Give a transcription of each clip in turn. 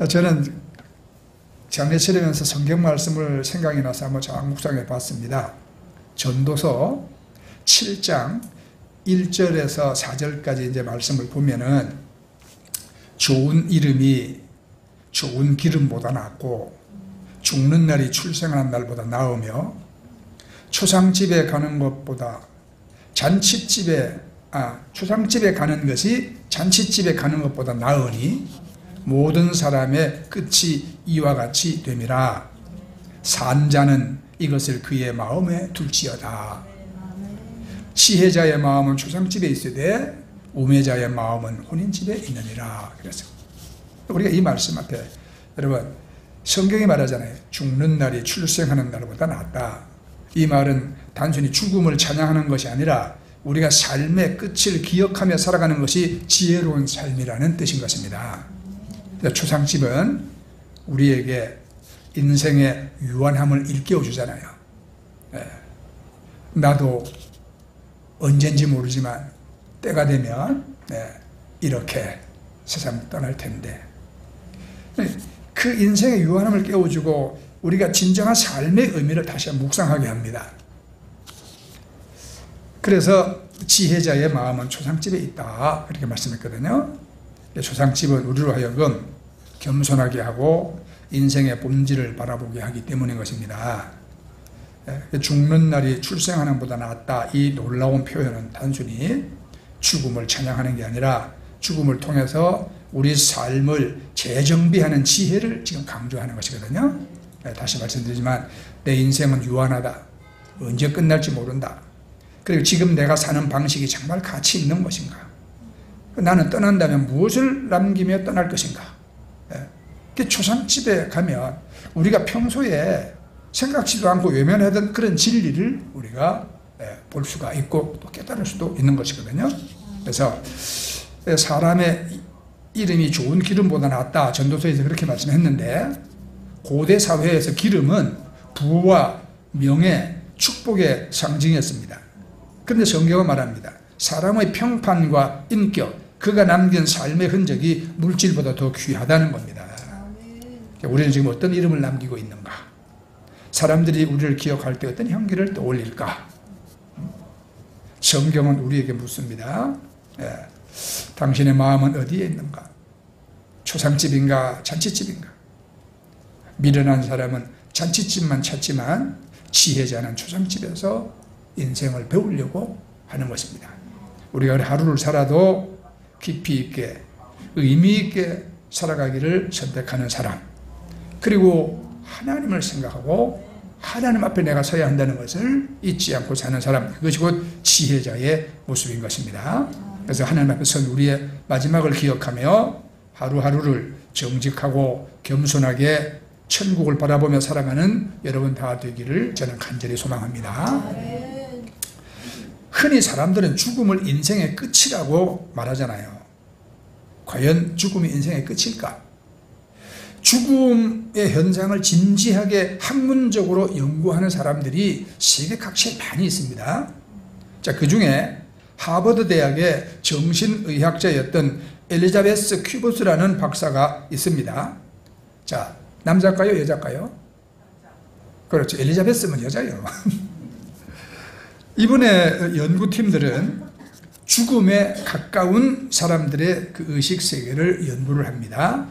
저는 장례 치르면서 성경 말씀을 생각이 나서 한번 잘 묵상해 봤습니다. 전도서 7장 1절에서 4절까지 이제 말씀을 보면은 좋은 이름이 좋은 기름보다 낫고 죽는 날이 출생하는 날보다 나으며 초상집에 가는 것보다 초상집에 가는 것이 잔치집에 가는 것보다 나으니 모든 사람의 끝이 이와 같이 됨이라. 산자는 이것을 그의 마음에 둘지어다. 지혜자의 마음은 초상집에 있으되 우매자의 마음은 혼인집에 있느니라. 그래서 우리가 이 말씀 앞에, 여러분, 성경이 말하잖아요. 죽는 날이 출생하는 날보다 낫다. 이 말은 단순히 죽음을 찬양하는 것이 아니라 우리가 삶의 끝을 기억하며 살아가는 것이 지혜로운 삶이라는 뜻인 것입니다. 초상집은 우리에게 인생의 유한함을 일깨워 주잖아요. 나도 언젠지 모르지만 때가 되면 이렇게 세상 떠날 텐데, 그 인생의 유한함을 깨워주고 우리가 진정한 삶의 의미를 다시 한번 묵상하게 합니다. 그래서 지혜자의 마음은 초상집에 있다, 그렇게 말씀했거든요. 초상집은 우리로 하여금 겸손하게 하고 인생의 본질을 바라보게 하기 때문인 것입니다. 죽는 날이 출생하는 것보다 낫다, 이 놀라운 표현은 단순히 죽음을 찬양하는 게 아니라 죽음을 통해서 우리 삶을 재정비하는 지혜를 지금 강조하는 것이거든요. 다시 말씀드리지만 내 인생은 유한하다, 언제 끝날지 모른다, 그리고 지금 내가 사는 방식이 정말 가치 있는 것인가, 나는 떠난다면 무엇을 남기며 떠날 것인가. 초상집에 가면 우리가 평소에 생각지도 않고 외면하던 그런 진리를 우리가 볼 수가 있고 또 깨달을 수도 있는 것이거든요. 그래서 사람의 이름이 좋은 기름보다 낫다, 전도서에서 그렇게 말씀했는데, 고대 사회에서 기름은 부와 명예, 축복의 상징이었습니다. 그런데 성경은 말합니다. 사람의 평판과 인격, 그가 남긴 삶의 흔적이 물질보다 더 귀하다는 겁니다. 우리는 지금 어떤 이름을 남기고 있는가? 사람들이 우리를 기억할 때 어떤 향기를 떠올릴까? 성경은 우리에게 묻습니다. 당신의 마음은 어디에 있는가? 초상집인가? 잔치집인가? 미련한 사람은 잔치집만 찾지만 지혜자는 초상집에서 인생을 배우려고 하는 것입니다. 우리가 하루를 살아도 깊이 있게 의미 있게 살아가기를 선택하는 사람, 그리고 하나님을 생각하고 하나님 앞에 내가 서야 한다는 것을 잊지 않고 사는 사람, 그것이 곧 지혜자의 모습인 것입니다. 그래서 하나님 앞에 선 우리의 마지막을 기억하며 하루하루를 정직하고 겸손하게 천국을 바라보며 살아가는 여러분 다 되기를 저는 간절히 소망합니다. 흔히 사람들은 죽음을 인생의 끝이라고 말하잖아요. 과연 죽음이 인생의 끝일까? 죽음의 현상을 진지하게 학문적으로 연구하는 사람들이 세계 각지에 많이 있습니다. 자, 그 중에 하버드 대학의 정신의학자였던 엘리자베스 큐버스라는 박사가 있습니다. 자, 남자일까요? 여자일까요? 그렇죠. 엘리자베스는 여자예요. 이분의 연구팀들은 죽음에 가까운 사람들의 그 의식세계를 연구를 합니다.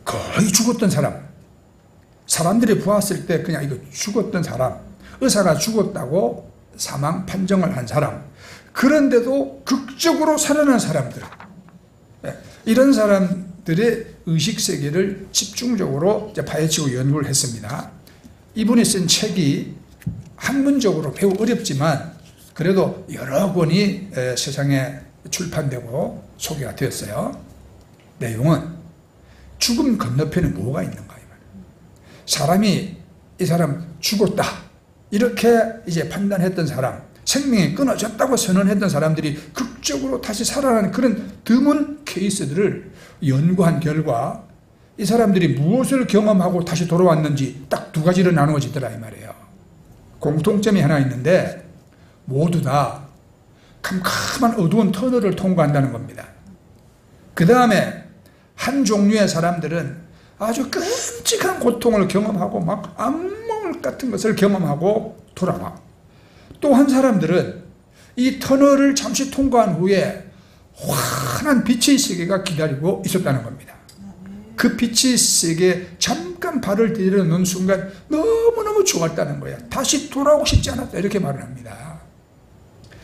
거의 죽었던 사람, 사람들이 보았을 때 그냥 이거 죽었던 사람, 의사가 죽었다고 사망 판정을 한 사람, 그런데도 극적으로 살아난 사람들, 이런 사람들의 의식세계를 집중적으로 파헤치고 연구를 했습니다. 이분이 쓴 책이 학문적으로 매우 어렵지만 그래도 여러 권이 세상에 출판되고 소개가 되었어요. 내용은 죽음 건너편에 뭐가 있는가, 사람이 이 사람 죽었다 이렇게 이제 판단했던 사람, 생명이 끊어졌다고 선언했던 사람들이 극적으로 다시 살아나는 그런 드문 케이스들을 연구한 결과 이 사람들이 무엇을 경험하고 다시 돌아왔는지 딱 두 가지로 나누어지더라 이 말이에요. 공통점이 하나 있는데 모두 다 캄캄한 어두운 터널을 통과한다는 겁니다. 그 다음에 한 종류의 사람들은 아주 끔찍한 고통을 경험하고 막 악몽 같은 것을 경험하고 돌아와. 또 한 사람들은 이 터널을 잠시 통과한 후에 환한 빛의 세계가 기다리고 있었다는 겁니다. 그 빛의 세계에 잠깐 발을 디디는 순간 너무너무 좋았다는 거야. 다시 돌아오고 싶지 않았다, 이렇게 말을 합니다.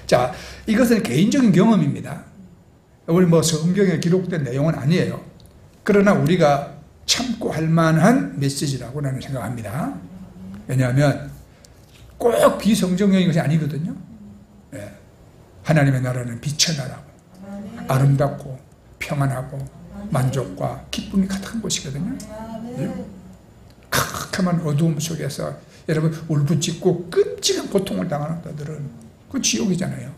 자, 이것은 개인적인 경험입니다. 우리 뭐 성경에 기록된 내용은 아니에요. 그러나 우리가 참고 할 만한 메시지라고 나는 생각합니다. 왜냐하면 꼭 비성경적인 것이 아니거든요. 네. 하나님의 나라는 빛의 나라고 아름답고 평안하고 만족과 기쁨이 가득한 곳이거든요. 네. 캄캄한 어두움 속에서 여러분 울부짖고 끔찍한 고통을 당하는 자들은 그 지옥이잖아요.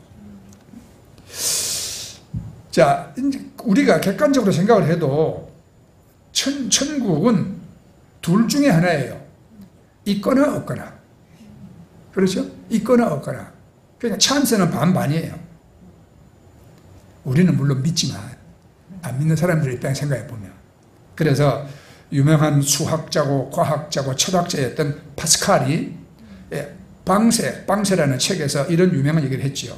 자, 우리가 객관적으로 생각을 해도 천국은 둘 중에 하나예요. 있거나 없거나. 그렇죠? 있거나 없거나. 그러니까 찬스는 반반이에요. 우리는 물론 믿지만 안 믿는 사람들 입장에 생각해 보면. 그래서 유명한 수학자고 과학자고 철학자였던 파스칼이 방세라는 책에서 이런 유명한 얘기를 했지요.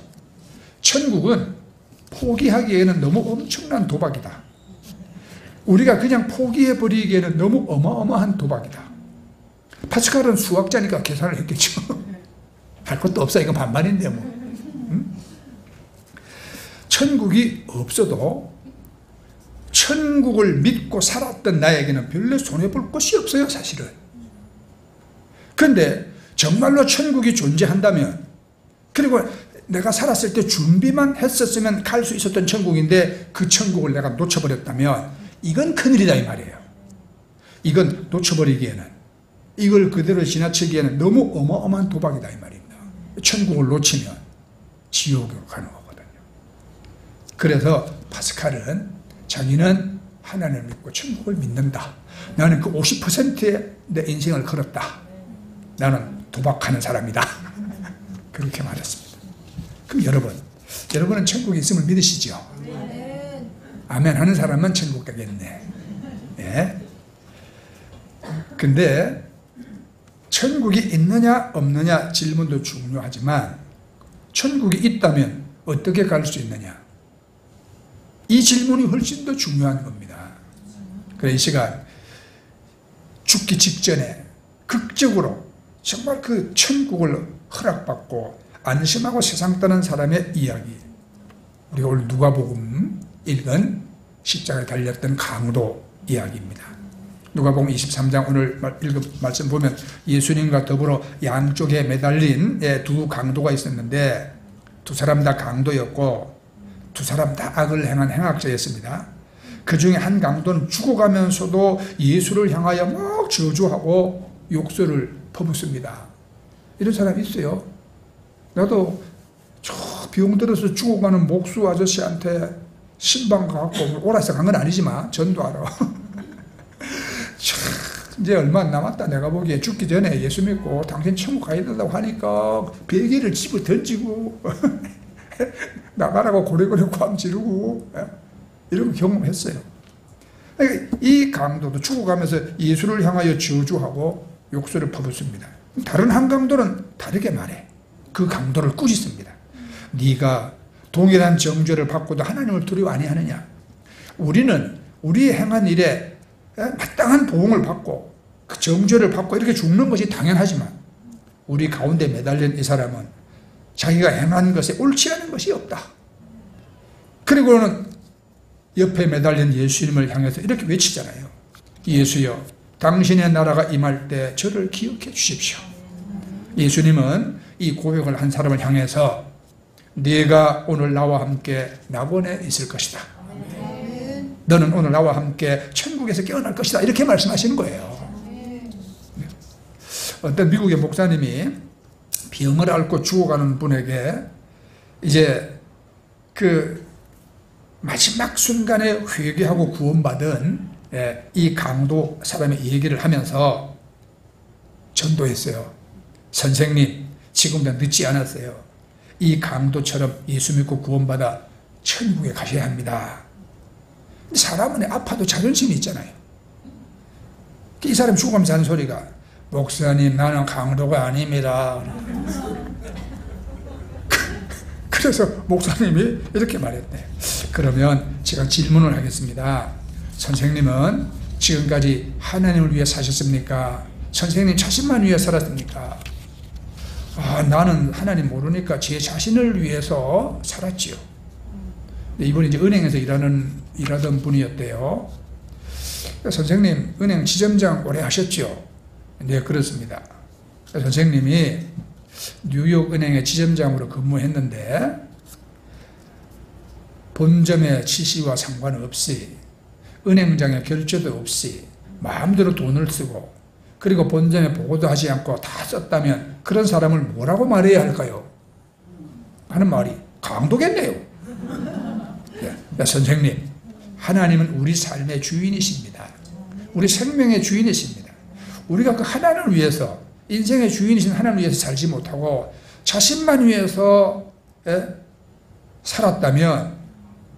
천국은 포기하기에는 너무 엄청난 도박이다. 우리가 그냥 포기해버리기에는 너무 어마어마한 도박이다. 파스칼은 수학자니까 계산을 했겠죠. 할 것도 없어. 이거 반반인데 뭐. 천국이 없어도 천국을 믿고 살았던 나에게는 별로 손해볼 것이 없어요, 사실은. 그런데 정말로 천국이 존재한다면, 그리고 내가 살았을 때 준비만 했었으면 갈 수 있었던 천국인데 그 천국을 내가 놓쳐버렸다면 이건 큰일이다, 이 말이에요. 이건 놓쳐버리기에는, 이걸 그대로 지나치기에는 너무 어마어마한 도박이다, 이 말입니다. 천국을 놓치면 지옥으로 가는 거거든요. 그래서 파스칼은 자기는 하나님을 믿고 천국을 믿는다. 나는 그 50%의 내 인생을 걸었다. 나는 도박하는 사람이다. 그렇게 말했습니다. 그럼 여러분은 천국에 있음을 믿으시죠? 아멘 하는 사람은 천국 가겠네. 예. 근데 천국이 있느냐 없느냐 질문도 중요하지만 천국이 있다면 어떻게 갈 수 있느냐, 이 질문이 훨씬 더 중요한 겁니다. 그래서 이 시간 죽기 직전에 극적으로 정말 그 천국을 허락받고 안심하고 세상 떠난 사람의 이야기, 우리가 오늘 누가복음 읽은 십자가에 달렸던 강도 이야기입니다. 누가복음 23장 오늘 읽은 말씀 보면 예수님과 더불어 양쪽에 매달린 두 강도가 있었는데 두 사람 다 강도였고 두 사람 다 악을 행한 행악자였습니다. 그 중에 한 강도는 죽어가면서도 예수를 향하여 막 저주하고 욕설을 퍼붓습니다. 이런 사람이 있어요. 나도 저 병들어서 죽어가는 목수 아저씨한테 신방 가갖고 오라서 간 건 아니지만 전도 알아. 이제 얼마 안 남았다. 내가 보기에 죽기 전에 예수 믿고 당신 천국 가야 된다고 하니까 베개를 집어 던지고 나가라고 고래고래 꽝 지르고 이런 경험했어요. 이 강도도 죽어가면서 예수를 향하여 저주하고 욕설을 퍼붓습니다. 다른 한 강도는 다르게 말해. 그 강도를 꾸짖습니다. 네가 동일한 정죄를 받고도 하나님을 두려워 아니하느냐. 우리는 우리의 행한 일에 마땅한 보응을 받고 그 정죄를 받고 이렇게 죽는 것이 당연하지만 우리 가운데 매달린 이 사람은 자기가 행한 것에 옳지 않은 것이 없다. 그리고는 옆에 매달린 예수님을 향해서 이렇게 외치잖아요. 예수여, 당신의 나라가 임할 때 저를 기억해 주십시오. 예수님은 이 고백을 한 사람을 향해서 네가 오늘 나와 함께 낙원에 있을 것이다. 너는 오늘 나와 함께 천국에서 깨어날 것이다. 이렇게 말씀하시는 거예요. 어떤 미국의 목사님이 병을 앓고 죽어가는 분에게 이제 그 마지막 순간에 회개하고 구원받은 이 강도 사람의 얘기를 하면서 전도했어요. 선생님, 지금도 늦지 않았어요. 이 강도처럼 예수 믿고 구원받아 천국에 가셔야 합니다. 사람은 아파도 자존심이 있잖아요. 이 사람 죽으면서 하는 소리가, 목사님 나는 강도가 아닙니다. 그래서 목사님이 이렇게 말했대. 그러면 제가 질문을 하겠습니다. 선생님은 지금까지 하나님을 위해 사셨습니까? 선생님 자신만 위해 살았습니까? 나는 하나님 모르니까 제 자신을 위해서 살았지요. 이분이 이제 은행에서 일하던 분이었대요. 선생님 은행 지점장 오래 하셨죠? 네, 그렇습니다. 선생님이 뉴욕 은행의 지점장으로 근무했는데 본점의 지시와 상관없이 은행장의 결제도 없이 마음대로 돈을 쓰고 그리고 본점에 보고도 하지 않고 다 썼다면 그런 사람을 뭐라고 말해야 할까요? 하는 말이 강도겠네요. 네, 선생님, 하나님은 우리 삶의 주인이십니다. 우리 생명의 주인이십니다. 우리가 그 하나님을 위해서, 인생의 주인이신 하나님을 위해서 살지 못하고 자신만 위해서 살았다면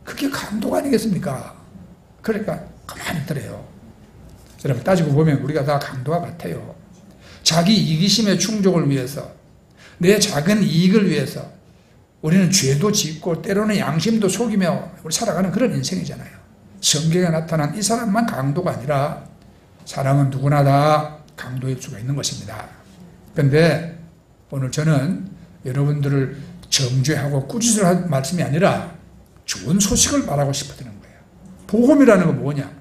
그게 강도가 아니겠습니까? 그러니까 가만히 있더래요. 여러분, 따지고 보면 우리가 다 강도와 같아요. 자기 이기심의 충족을 위해서, 내 작은 이익을 위해서 우리는 죄도 짓고 때로는 양심도 속이며 우리 살아가는 그런 인생이잖아요. 성경에 나타난 이 사람만 강도가 아니라 사람은 누구나 다 강도일 수가 있는 것입니다. 그런데 오늘 저는 여러분들을 정죄하고 꾸짖으라는 말씀이 아니라 좋은 소식을 말하고 싶어지는 거예요. 복음이라는 건 뭐냐?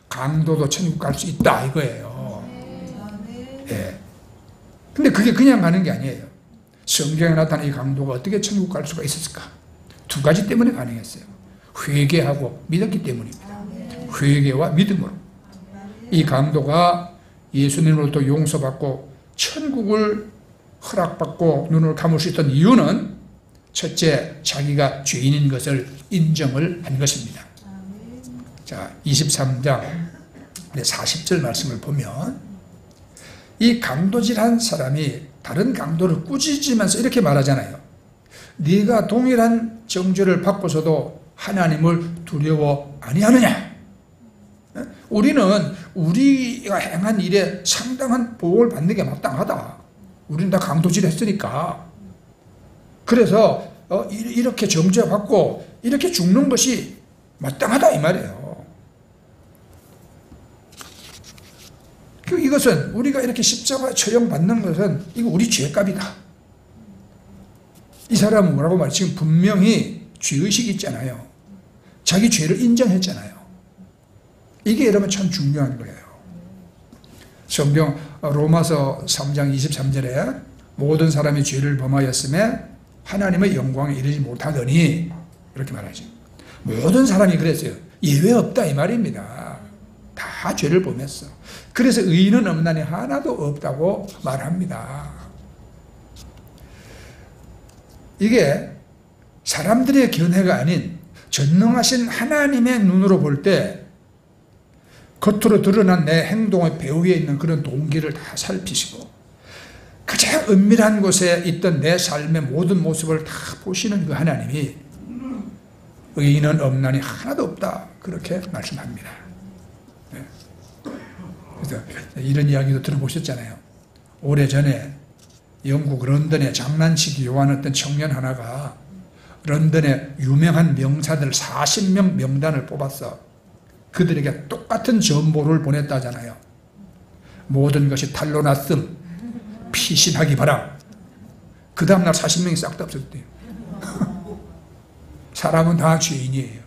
강도도 천국 갈 수 있다 이거예요. 예. 근데 그게 그냥 가는 게 아니에요. 성경에 나타난 이 강도가 어떻게 천국 갈 수가 있었을까? 두 가지 때문에 가능했어요. 회개하고 믿었기 때문입니다. 회개와 믿음으로. 이 강도가 예수님으로부터 용서받고 천국을 허락받고 눈을 감을 수 있던 이유는 첫째, 자기가 죄인인 것을 인정을 한 것입니다. 자, 23장 40절 말씀을 보면 이 강도질한 사람이 다른 강도를 꾸짖으면서 이렇게 말하잖아요. 네가 동일한 정죄를 받고서도 하나님을 두려워 아니하느냐? 우리는 우리가 행한 일에 상당한 보복을 받는 게 마땅하다. 우리는 다 강도질했으니까. 그래서 이렇게 정죄받고 이렇게 죽는 것이 마땅하다 이 말이에요. 이것은 우리가 이렇게 십자가 처형받는 것은 이거 우리 죄값이다. 이 사람은 뭐라고 말해? 지금 분명히 죄의식이 있잖아요. 자기 죄를 인정했잖아요. 이게 여러분 참 중요한 거예요. 성경 로마서 3장 23절에 모든 사람이 죄를 범하였음에 하나님의 영광에 이르지 못하더니 이렇게 말하죠. 모든 사람이 그랬어요. 예외 없다 이 말입니다. 다 죄를 범했어. 그래서 의인은 없나니 하나도 없다고 말합니다. 이게 사람들의 견해가 아닌 전능하신 하나님의 눈으로 볼 때 겉으로 드러난 내 행동의 배후에 있는 그런 동기를 다 살피시고 가장 은밀한 곳에 있던 내 삶의 모든 모습을 다 보시는 그 하나님이 의인은 없나니 하나도 없다 그렇게 말씀합니다. 그래서 이런 이야기도 들어보셨잖아요. 오래전에 영국 런던에 장난치기 요한 어떤 청년 하나가 런던의 유명한 명사들 40명 명단을 뽑았어. 그들에게 똑같은 전보를 보냈다잖아요. 모든 것이 탈로 났음, 피신하기 바람. 그 다음날 40명이 싹 다 없었대요. 사람은 다 죄인이에요.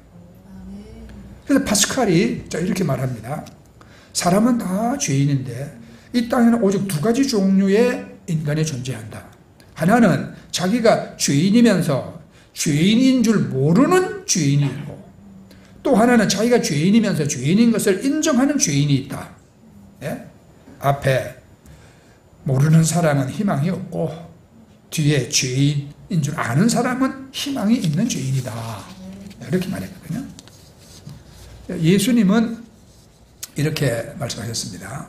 그래서 파스칼이 이렇게 말합니다. 사람은 다 죄인인데 이 땅에는 오직 두 가지 종류의 인간이 존재한다. 하나는 자기가 죄인이면서 죄인인 줄 모르는 죄인이 있고 또 하나는 자기가 죄인이면서 죄인인 것을 인정하는 죄인이 있다. 예? 앞에 모르는 사람은 희망이 없고 뒤에 죄인인 줄 아는 사람은 희망이 있는 죄인이다. 이렇게 말했거든요. 예수님은 이렇게 말씀하셨습니다.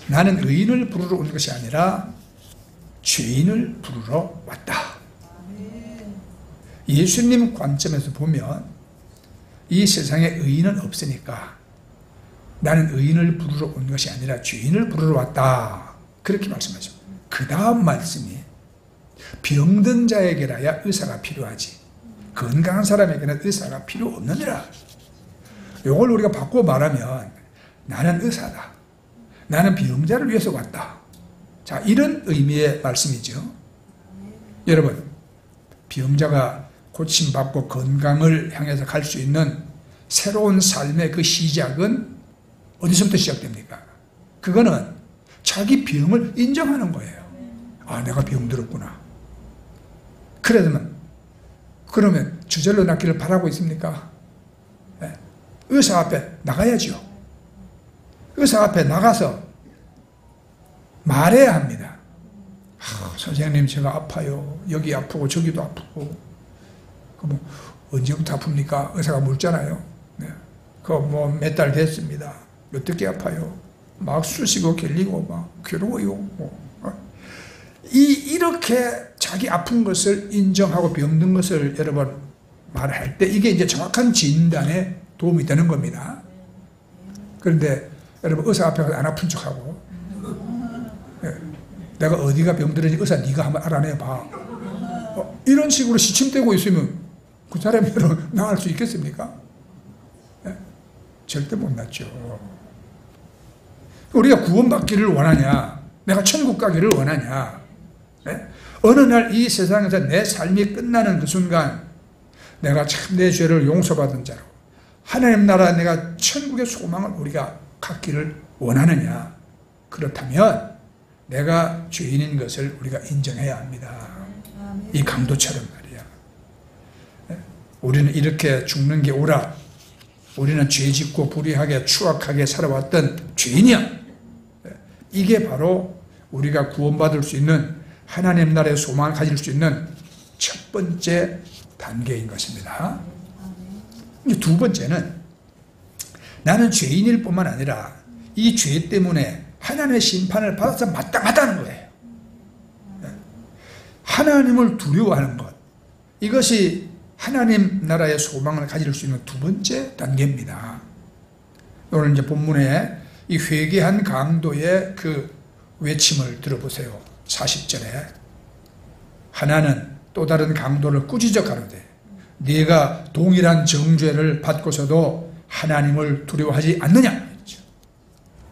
나는 의인을 부르러 온 것이 아니라 죄인을 부르러 왔다. 예수님 관점에서 보면 이 세상에 의인은 없으니까 나는 의인을 부르러 온 것이 아니라 죄인을 부르러 왔다. 그렇게 말씀하죠. 그 다음 말씀이 병든 자에게라야 의사가 필요하지 건강한 사람에게는 의사가 필요 없느니라. 이걸 우리가 바꾸어 말하면 나는 의사다. 나는 병자를 위해서 왔다. 자, 이런 의미의 말씀이죠. 여러분, 병자가 고침받고 건강을 향해서 갈 수 있는 새로운 삶의 그 시작은 어디서부터 시작됩니까? 그거는 자기 병을 인정하는 거예요. 아, 내가 병들었구나. 그러면 저절로 낫기를 바라고 있습니까? 네. 의사 앞에 나가야죠. 의사 앞에 나가서 말해야 합니다. 선생님, 제가 아파요. 여기 아프고 저기도 아프고. 그럼 언제부터 아픕니까? 의사가 묻잖아요. 네. 그거 몇 달 됐습니다. 어떻게 아파요? 막 쑤시고 결리고 막 괴로워요. 이렇게 자기 아픈 것을 인정하고 병든 것을 여러분 말할 때 이게 이제 정확한 진단에 도움이 되는 겁니다. 그런데 여러분 의사 앞에 안 아픈 척하고 내가 어디가 병들었는지 의사 네가 한번 알아내봐. 이런 식으로 시침대고 있으면 그 사람이 나을 수 있겠습니까? 절대 못 낫죠. 우리가 구원받기를 원하냐, 내가 천국 가기를 원하냐, 어느 날 이 세상에서 내 삶이 끝나는 그 순간 내가 참 내 죄를 용서받은 자로 하나님 나라 내가 천국의 소망을 우리가 갖기를 원하느냐. 그렇다면 내가 죄인인 것을 우리가 인정해야 합니다. 이 강도처럼 말이야. 우리는 이렇게 죽는 게 옳아. 우리는 죄짓고 불의하게 추악하게 살아왔던 죄인이야. 이게 바로 우리가 구원받을 수 있는 하나님 나라의 소망을 가질 수 있는 첫 번째 단계인 것입니다. 두 번째는 나는 죄인일 뿐만 아니라 이 죄 때문에 하나님의 심판을 받아서 마땅하다는 거예요. 하나님을 두려워하는 것, 이것이 하나님 나라의 소망을 가질 수 있는 두 번째 단계입니다. 오늘 이제 본문에 이 회개한 강도의 그 외침을 들어보세요. 40절에 하나는 또 다른 강도를 꾸짖어 가로되 네가 동일한 정죄를 받고서도 하나님을 두려워하지 않느냐.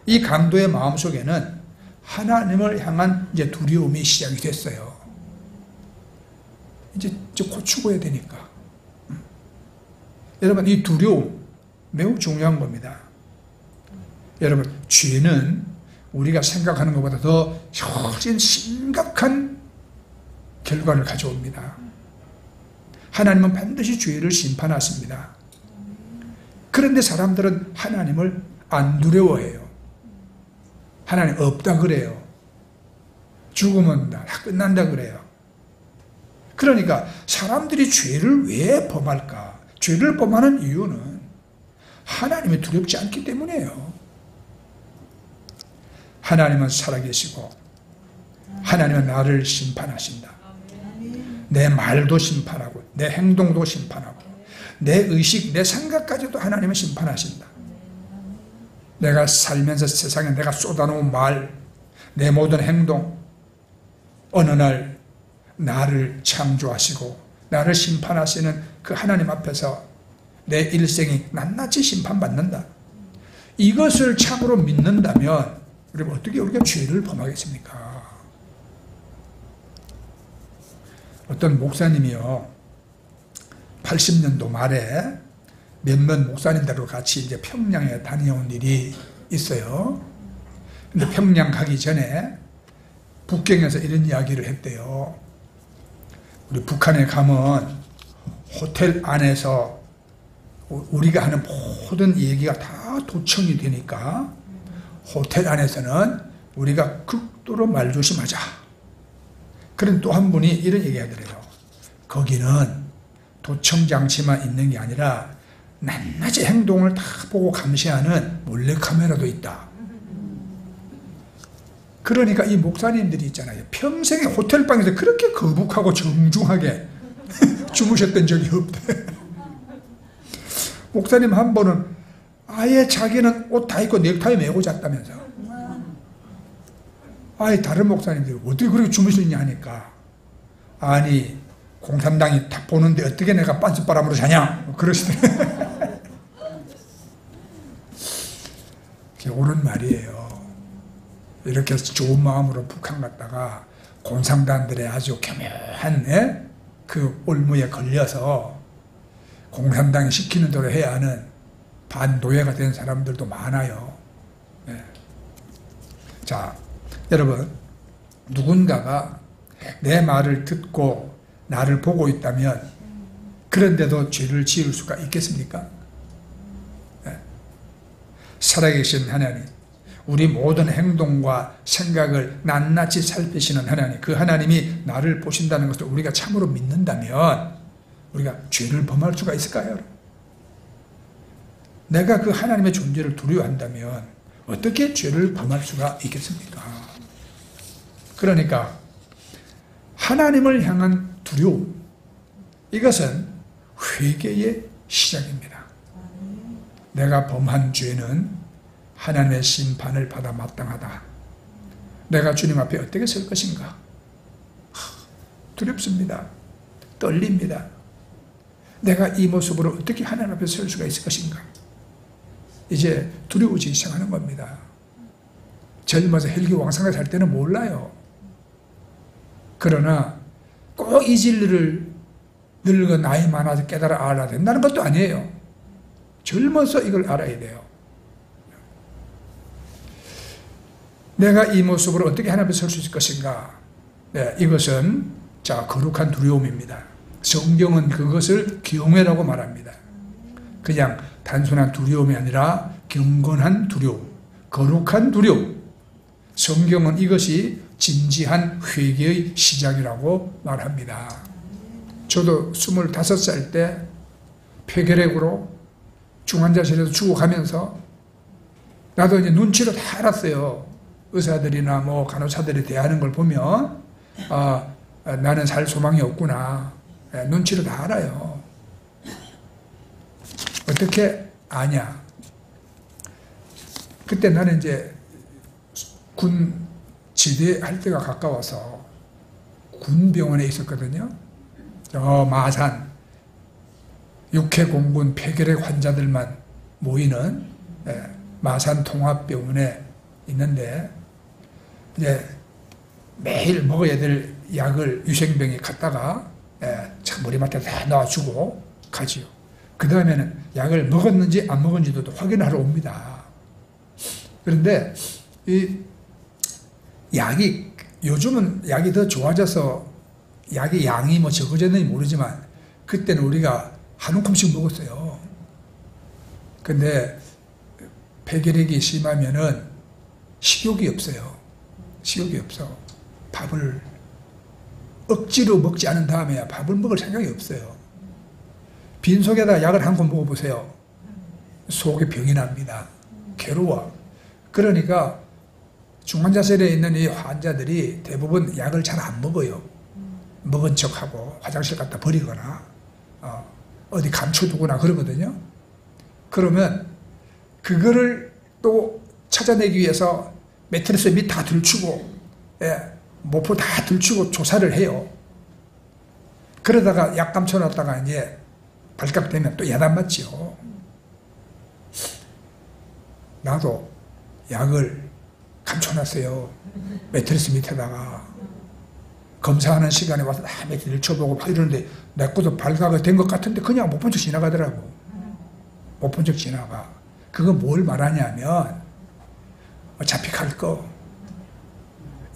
이 강도의 마음속에는 하나님을 향한 이제 두려움이 시작이 됐어요. 이제 고치고야 되니까. 여러분, 이 두려움 매우 중요한 겁니다. 여러분, 죄는 우리가 생각하는 것보다 더 훨씬 심각한 결과를 가져옵니다. 하나님은 반드시 죄를 심판하십니다. 그런데 사람들은 하나님을 안 두려워해요. 하나님 없다 그래요. 죽으면 다 끝난다 그래요. 그러니까 사람들이 죄를 왜 범할까? 죄를 범하는 이유는 하나님이 두렵지 않기 때문이에요. 하나님은 살아계시고 하나님은 나를 심판하신다. 내 말도 심판하고 내 행동도 심판하고 내 의식, 내 생각까지도 하나님은 심판하신다. 내가 살면서 세상에 내가 쏟아놓은 말, 내 모든 행동, 어느 날 나를 창조하시고 나를 심판하시는 그 하나님 앞에서 내 일생이 낱낱이 심판받는다. 이것을 참으로 믿는다면 여러분, 어떻게 우리가 죄를 범하겠습니까? 어떤 목사님이요, 80년도 말에 몇몇 목사님들과 같이 이제 평양에 다녀온 일이 있어요. 근데 평양 가기 전에 북경에서 이런 이야기를 했대요. 우리 북한에 가면 호텔 안에서 우리가 하는 모든 얘기가 다 도청이 되니까 호텔 안에서는 우리가 극도로 말조심하자. 그런데 또 한 분이 이런 얘기 하더래요. 거기는 도청장치만 있는 게 아니라 낱낱이 행동을 다 보고 감시하는 몰래카메라도 있다. 그러니까 이 목사님들이 있잖아요. 평생에 호텔방에서 그렇게 거북하고 정중하게 주무셨던 적이 없대. 목사님 한 번은 아예 자기는 옷 다 입고 넥타이 메고 잤다면서. 아예 다른 목사님들이 어떻게 그렇게 주무시느냐 하니까, 아니 공산당이 다 보는데 어떻게 내가 빤스바람으로 자냐 그러시더라고요. 옳은 말이에요. 이렇게 좋은 마음으로 북한 갔다가 공산당들의 아주 교묘한 그 올무에 걸려서 공산당이 시키는 대로 해야 하는 반노예가 된 사람들도 많아요. 네. 자, 여러분, 누군가가 내 말을 듣고 나를 보고 있다면 그런데도 죄를 지을 수가 있겠습니까? 네. 살아계신 하나님, 우리 모든 행동과 생각을 낱낱이 살피시는 하나님, 그 하나님이 나를 보신다는 것을 우리가 참으로 믿는다면 우리가 죄를 범할 수가 있을까요? 내가 그 하나님의 존재를 두려워한다면 어떻게 죄를 범할 수가 있겠습니까? 그러니까 하나님을 향한 두려움, 이것은 회개의 시작입니다. 내가 범한 죄는 하나님의 심판을 받아 마땅하다. 내가 주님 앞에 어떻게 설 것인가? 두렵습니다. 떨립니다. 내가 이 모습으로 어떻게 하나님 앞에 설 수가 있을 것인가? 이제 두려워지기 시작하는 겁니다. 젊어서 혈기왕성하게 살 때는 몰라요. 그러나 꼭 이 진리를 늙어 나이 많아서 깨달아 알아야 된다는 것도 아니에요. 젊어서 이걸 알아야 돼요. 내가 이 모습으로 어떻게 하나님 앞에 설 수 있을 것인가? 네, 이것은 거룩한 두려움입니다. 성경은 그것을 경외라고 말합니다. 그냥 단순한 두려움이 아니라 경건한 두려움, 거룩한 두려움. 성경은 이것이 진지한 회개의 시작이라고 말합니다. 저도 25살 때 폐결핵으로 중환자실에서 죽어가면서 나도 이제 눈치로 다 알았어요. 의사들이나 뭐 간호사들이 대하는 걸 보면 나는 살 소망이 없구나. 눈치로 다 알아요. 어떻게 아냐? 그때 나는 이제 군 지대할 때가 가까워서 군병원에 있었거든요. 저 마산 육해공군 폐결핵 환자들만 모이는 마산 통합병원에 있는데, 이제 매일 먹어야 될 약을 유생병이 갖다가 참 머리맡에 다 놔주고 가지요. 그 다음에는 약을 먹었는지 안 먹었는지도 확인하러 옵니다. 그런데 이 약이, 요즘은 약이 더 좋아져서 약의 양이 뭐 적어졌는지 모르지만 그때는 우리가 한 움큼씩 먹었어요. 근데 폐결핵이 심하면은 식욕이 없어요. 식욕이 없어. 밥을 억지로 먹지 않은 다음에야 밥을 먹을 생각이 없어요. 빈속에다 약을 한 번 먹어보세요. 속에 병이 납니다. 괴로워. 그러니까 중환자실에 있는 이 환자들이 대부분 약을 잘 안 먹어요. 먹은 척하고 화장실 갖다 버리거나 어디 감춰두거나 그러거든요. 그러면 그거를 또 찾아내기 위해서 매트리스 밑 다 들추고 모포 다 들추고 조사를 해요. 그러다가 약 감춰놨다가 이제 발각되면 또 야단 맞지요. 나도 약을 감춰놨어요. 매트리스 밑에다가. 검사하는 시간에 와서 다 매트리스 쳐보고 막 이러는데 내 것도 발각이 된 것 같은데 그냥 못 본 척 지나가더라고. 못 본 척 지나가. 그거 뭘 말하냐면 어차피 갈 거.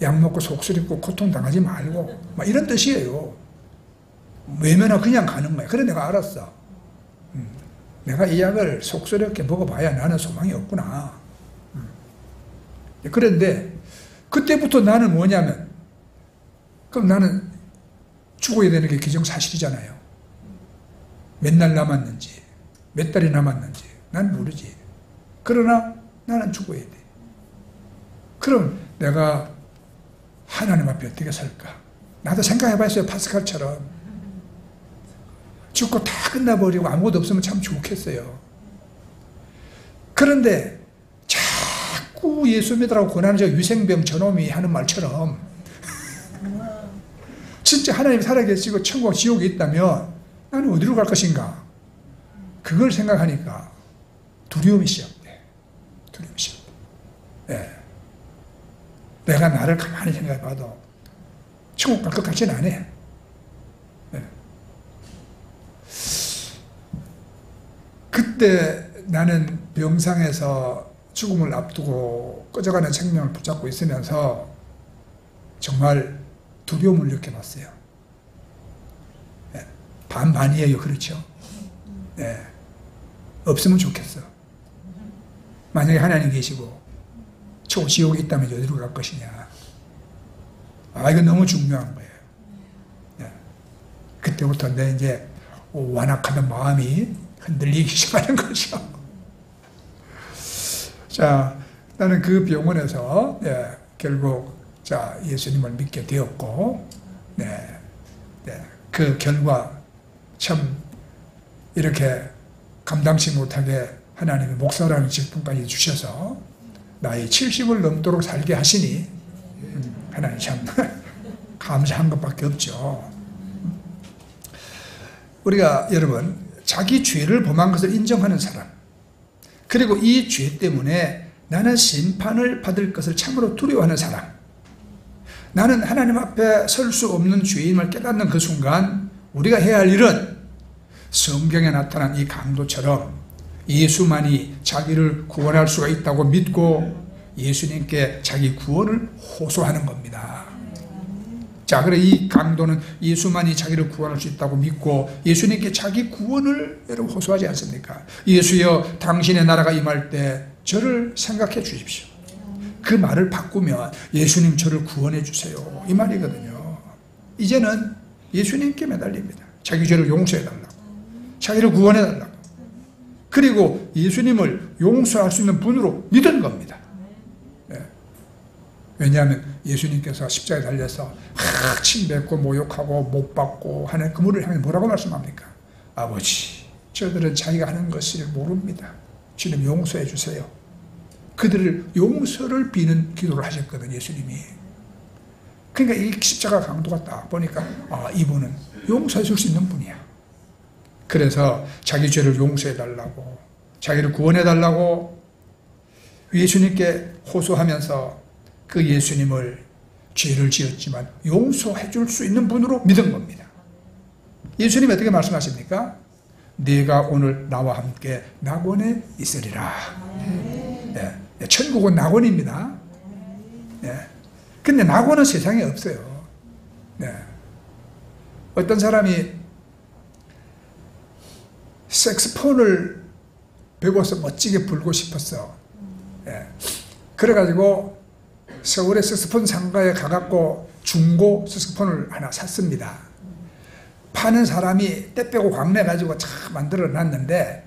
약 먹고 속쓰리고 고통당하지 말고 막 이런 뜻이에요. 외면하 그냥 가는 거야. 그래 내가 알았어. 내가 이 약을 속쓰렵게 먹어봐야 나는 소망이 없구나. 그런데 그때부터 나는 뭐냐면, 그럼 나는 죽어야 되는 게 기정사실이잖아요. 몇 날 남았는지 몇 달이 남았는지 난 모르지. 그러나 나는 죽어야 돼. 그럼 내가 하나님 앞에 어떻게 설까? 나도 생각해봤어요. 파스칼처럼 죽고 다 끝나버리고 아무것도 없으면 참 좋겠어요. 그런데 자꾸 예수 믿으라고 권하는 저 유생병 저놈이 하는 말처럼 진짜 하나님이 살아계시고 천국 지옥이 있다면 나는 어디로 갈 것인가? 그걸 생각하니까 두려움이 시작돼. 두려움이 시작돼. 예. 내가 나를 가만히 생각해봐도 천국 갈 것 같지는 않아. 예. 그때 나는 병상에서 죽음을 앞두고 꺼져가는 생명을 붙잡고 있으면서 정말 두려움을 느껴봤어요. 예. 반반이에요. 그렇죠? 예. 없으면 좋겠어. 만약에 하나님 계시고 지옥이 있다면 어디로 갈 것이냐. 이건 너무 중요한 거예요. 예. 그때부터 내 이제 완악하던 마음이 흔들리기 시작하는 거죠. 자, 나는 그 병원에서 결국 예수님을 믿게 되었고, 그 결과 참 이렇게 감당치 못하게 하나님이 목사라는 직분까지 주셔서 나이 70을 넘도록 살게 하시니 하나님 참 감사한 것밖에 없죠. 우리가 여러분 자기 죄를 범한 것을 인정하는 사람, 그리고 이 죄 때문에 나는 심판을 받을 것을 참으로 두려워하는 사람, 나는 하나님 앞에 설 수 없는 죄임을 깨닫는 그 순간 우리가 해야 할 일은 성경에 나타난 이 강도처럼 예수만이 자기를 구원할 수가 있다고 믿고 예수님께 자기 구원을 호소하는 겁니다. 자, 그래 이 강도는 예수만이 자기를 구원할 수 있다고 믿고 예수님께 자기 구원을 여러분 호소하지 않습니까? 예수여, 당신의 나라가 임할 때 저를 생각해 주십시오. 그 말을 바꾸면 예수님 저를 구원해 주세요, 이 말이거든요. 이제는 예수님께 매달립니다. 자기 죄를 용서해 달라고, 자기를 구원해 달라고, 그리고 예수님을 용서할 수 있는 분으로 믿은 겁니다. 왜냐하면 예수님께서 십자가에 달려서 침뱉고 모욕하고 못 받고 하는 그분을 향해 뭐라고 말씀합니까? 아버지, 저들은 자기가 하는 것을 모릅니다. 주님 용서해 주세요. 그들을 용서를 비는 기도를 하셨거든요, 예수님이. 그러니까 이 십자가 강도가 딱 보니까 이분은 용서해 줄 수 있는 분이야. 그래서 자기 죄를 용서해 달라고, 자기를 구원해 달라고 예수님께 호소하면서 그 예수님을 죄를 지었지만 용서해 줄 수 있는 분으로 믿은 겁니다. 예수님이 어떻게 말씀하십니까? 네가 오늘 나와 함께 낙원에 있으리라. 네. 천국은 낙원입니다. 네. 근데 낙원은 세상에 없어요. 네. 어떤 사람이 색스폰을 배워서 멋지게 불고 싶었어. 네. 그래가지고 서울의 색스폰 상가에 가갖고 중고 색스폰을 하나 샀습니다. 파는 사람이 때 빼고 광내가지고 참 만들어 놨는데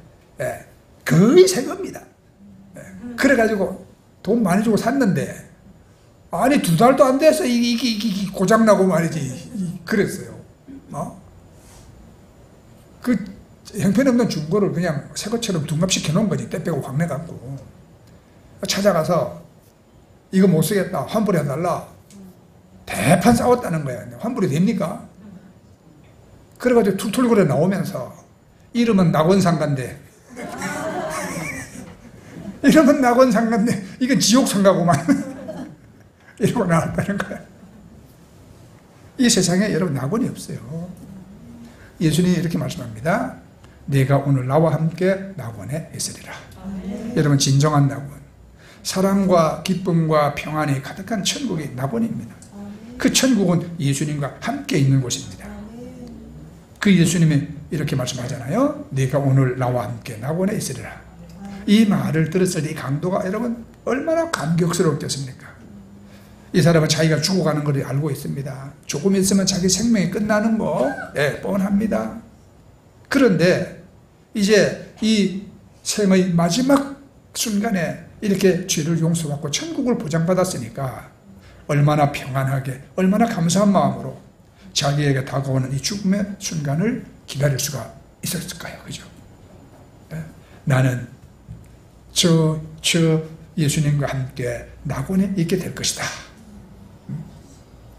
거의 새 겁니다. 그래가지고 돈 많이 주고 샀는데 아니 2달도 안 돼서 이게 고장나고 말이지. 그랬어요. 그 형편없는 중고를 그냥 새 것처럼 둔갑시켜 놓은 거지. 때 빼고 광내갖고 찾아가서 이거 못 쓰겠다, 환불해달라. 대판 싸웠다는 거야. 환불이 됩니까? 그래가지고 툴툴거려 나오면서 이름은 낙원상가인데 이름은 낙원상가인데 이건 지옥상가구만 이러고 나왔다는 거야. 이 세상에 여러분 낙원이 없어요. 예수님이 이렇게 말씀합니다. 내가 오늘 나와 함께 낙원에 있으리라. 여러분 진정한 낙원, 사랑과 기쁨과 평안이 가득한 천국이 낙원입니다. 그 천국은 예수님과 함께 있는 곳입니다. 그 예수님이 이렇게 말씀하잖아요. 네가 오늘 나와 함께 낙원에 있으리라. 이 말을 들었을 때 이 강도가 여러분 얼마나 감격스러웠겠습니까? 이 사람은 자기가 죽어가는 걸 알고 있습니다. 조금 있으면 자기 생명이 끝나는 거 뻔합니다. 그런데 이제 이 생의 마지막 순간에 이렇게 죄를 용서받고 천국을 보장받았으니까 얼마나 평안하게, 얼마나 감사한 마음으로 자기에게 다가오는 이 죽음의 순간을 기다릴 수가 있었을까요? 그죠? 나는 저 예수님과 함께 낙원에 있게 될 것이다.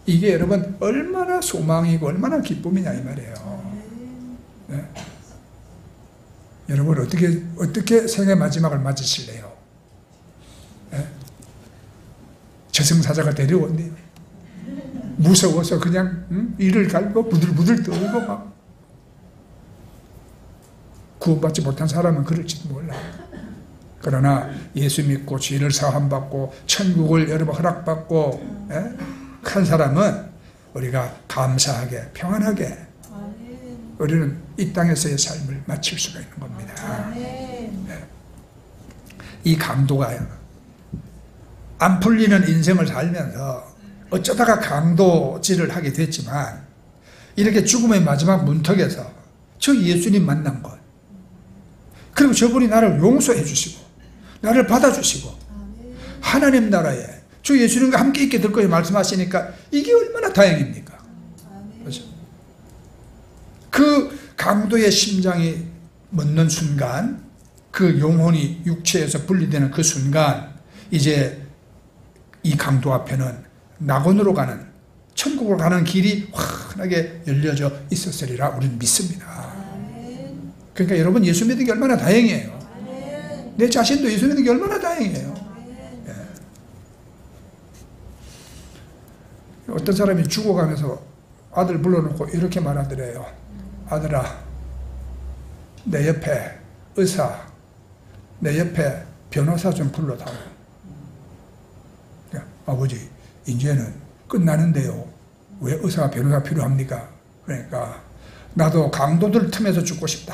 이게 여러분 얼마나 소망이고 얼마나 기쁨이냐 이 말이에요. 네. 여러분 어떻게 생애 마지막을 맞으실래요? 네? 저승사자가 데려온대. 무서워서 그냥 이를 갈고 부들부들 떨고 막. 구원받지 못한 사람은 그럴지도 몰라. 그러나 예수 믿고 죄를 사함받고 천국을 여러분 허락받고 한 사람은 우리가 감사하게 평안하게 우리는 이 땅에서의 삶을 마칠 수가 있는 겁니다. 이 강도가 안 풀리는 인생을 살면서 어쩌다가 강도질을 하게 됐지만 이렇게 죽음의 마지막 문턱에서 저 예수님 만난 것, 그리고 저분이 나를 용서해 주시고 나를 받아주시고 하나님 나라에 저 예수님과 함께 있게 될 거예요 말씀하시니까 이게 얼마나 다행입니까? 그렇죠? 그 강도의 심장이 멎는 순간, 그 영혼이 육체에서 분리되는 그 순간 이제 이 강도 앞에는 낙원으로 가는, 천국으로 가는 길이 환하게 열려져 있었으리라 우리는 믿습니다. 그러니까 여러분 예수 믿는 게 얼마나 다행이에요. 내 자신도 예수 믿는 게 얼마나 다행이에요. 예. 어떤 사람이 죽어가면서 아들 불러놓고 이렇게 말하더래요. 아들아, 내 옆에 의사, 내 옆에 변호사 좀 불러다오. 아버지, 이제는 끝나는데요. 왜 의사와 변호사 필요합니까? 그러니까 나도 강도들 틈에서 죽고 싶다.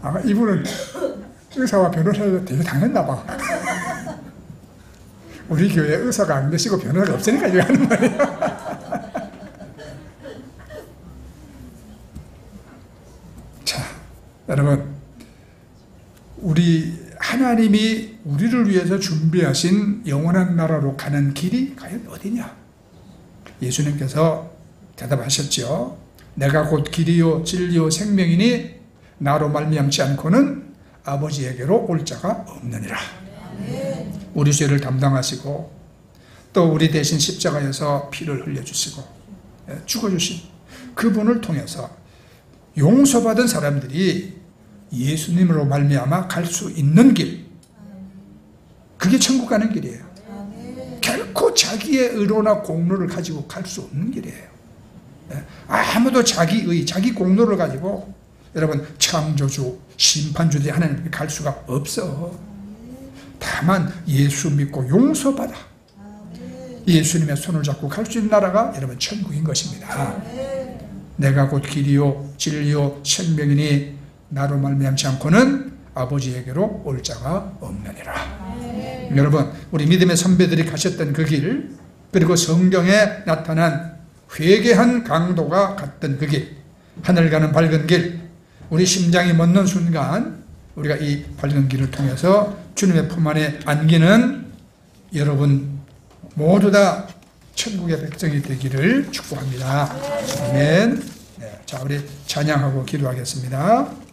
아마 이분은 의사와 변호사도 되게 당했나 봐. 우리 교회에 의사가 안 계시고 변호사가 없으니까 이거 하는 말이에요. 자, 여러분, 우리 하나님이 우리를 위해서 준비하신 영원한 나라로 가는 길이 과연 어디냐? 예수님께서 대답하셨죠. 내가 곧 길이요 진리요 생명이니 나로 말미암지 않고는 아버지에게로 올 자가 없느니라. 우리 죄를 담당하시고 또 우리 대신 십자가에서 피를 흘려주시고 죽어주신 그분을 통해서 용서받은 사람들이 예수님으로 말미암아 갈 수 있는 길, 그게 천국 가는 길이에요. 결코 자기의 의로나 공로를 가지고 갈 수 없는 길이에요. 아무도 자기의, 자기 공로를 가지고 여러분 창조주, 심판주대 하나님께 갈 수가 없어. 다만 예수 믿고 용서받아 예수님의 손을 잡고 갈 수 있는 나라가 여러분 천국인 것입니다. 내가 곧 길이요 진리요 생명이니 나로 말미암지 않고는 아버지에게로 올 자가 없느니라. 여러분, 우리 믿음의 선배들이 가셨던 그 길, 그리고 성경에 나타난 회개한 강도가 갔던 그 길, 하늘 가는 밝은 길, 우리 심장이 멎는 순간 우리가 이 밝은 길을 통해서 주님의 품 안에 안기는 여러분 모두 다 천국의 백성이 되기를 축복합니다. 아멘. 네, 자, 우리 찬양하고 기도하겠습니다.